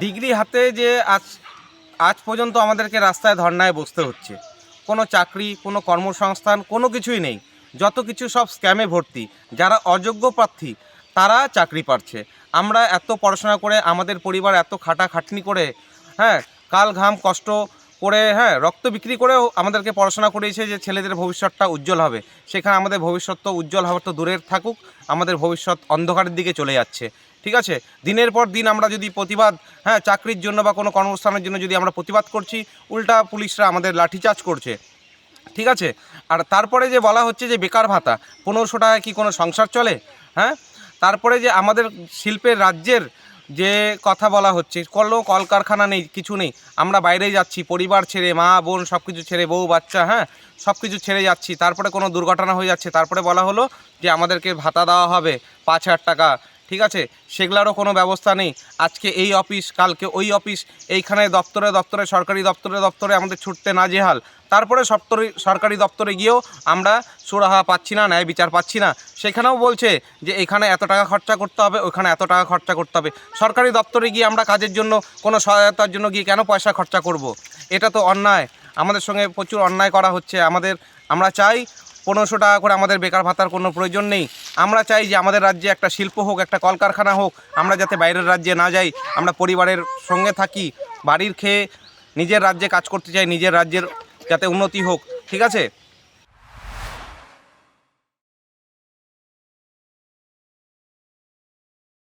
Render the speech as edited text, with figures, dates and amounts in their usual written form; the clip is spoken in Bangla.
ডিগ্রি হাতে যে আজ আজ পর্যন্ত আমাদেরকে রাস্তায় ধর্নায় বসতে হচ্ছে, কোনো চাকরি, কোনো কর্মসংস্থান, কোনো কিছুই নেই। যত কিছু সব স্ক্যামে ভর্তি। যারা অযোগ্য প্রার্থী তারা চাকরি পাচ্ছে। আমরা এত পড়াশোনা করে, আমাদের পরিবার এত খাটাখাটনি করে, হ্যাঁ, কাল ঘাম কষ্ট করে, হ্যাঁ, রক্ত বিক্রি করেও আমাদেরকে পড়াশোনা করিয়েছে যে ছেলেদের ভবিষ্যৎটা উজ্জ্বল হবে। সেখানে আমাদের ভবিষ্যৎ তো উজ্জ্বল হওয়ার তো দূরের থাকুক, আমাদের ভবিষ্যৎ অন্ধকারের দিকে চলে যাচ্ছে। ঠিক আছে, দিনের পর দিন আমরা যদি প্রতিবাদ, হ্যাঁ, চাকরির জন্য বা কোনো কর্মস্থানের জন্য যদি আমরা প্রতিবাদ করছি, উল্টা পুলিশরা আমাদের লাঠিচার্জ করছে। ঠিক আছে, আর তারপরে যে বলা হচ্ছে যে বেকার ভাতা 1500 টাকা কি কোনো সংসার চলে? হ্যাঁ, তারপরে যে আমাদের শিল্পের রাজ্যের যে কথা বলা হচ্ছে, কোনো কলকারখানা নেই, কিছু নেই, আমরা বাইরে যাচ্ছি পরিবার ছেড়ে, মা বোন সব কিছু ছেড়ে, বউ বাচ্চা, হ্যাঁ, সব কিছু ছেড়ে যাচ্ছি, তারপরে কোনো দুর্ঘটনা হয়ে যাচ্ছে, তারপরে বলা হলো যে আমাদেরকে ভাতা দেওয়া হবে 5000 টাকা। ঠিক আছে, সেগুলারও কোনো ব্যবস্থা নেই। আজকে এই অফিস, কালকে ওই অফিস, এইখানে দপ্তরে দপ্তরে, সরকারি দপ্তরে দপ্তরে আমাদের ছুটতে নাজেহাল। তারপরে সরকারি দপ্তরে গিয়েও আমরা সুরাহা পাচ্ছি না, ন্যায় বিচার পাচ্ছি না। সেখানেও বলছে যে এখানে এত টাকা খরচা করতে হবে, ওখানে এত টাকা খরচা করতে হবে। সরকারি দপ্তরে গিয়ে আমরা কাজের জন্য, কোনো সহায়তার জন্য গিয়ে কেন পয়সা খরচা করব? এটা তো অন্যায়। আমাদের সঙ্গে প্রচুর অন্যায় করা হচ্ছে। আমরা চাই 1500 টাকা করে আমাদের বেকার ভাতার কোনো প্রয়োজন নেই। আমরা চাই যে আমাদের রাজ্যে একটা শিল্প হোক, একটা কলকারখানা হোক। আমরা যাতে বাইরের রাজ্যে না যাই, আমরা পরিবারের সঙ্গে থাকি, বাড়ির খেয়ে নিজের রাজ্যে কাজ করতে চাই, নিজের রাজ্যের যাতে উন্নতি হোক। ঠিক আছে।